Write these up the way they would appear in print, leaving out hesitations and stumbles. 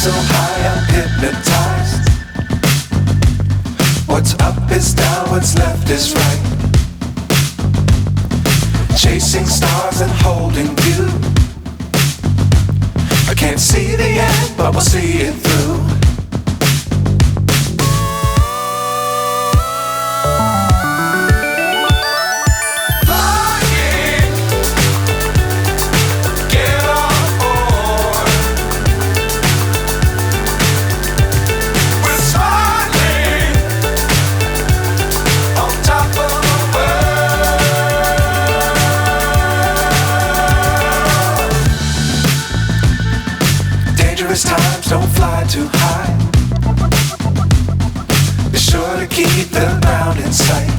so high, I'm hypnotized. What's up is down, what's left is right. Chasing stars and holding you. I can't see the end, but we'll see it through. Times don't fly too high. Be sure to keep the ground in sight.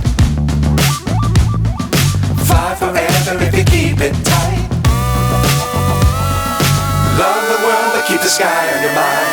Fly forever if you keep it tight. Love the world but keep the sky on your mind.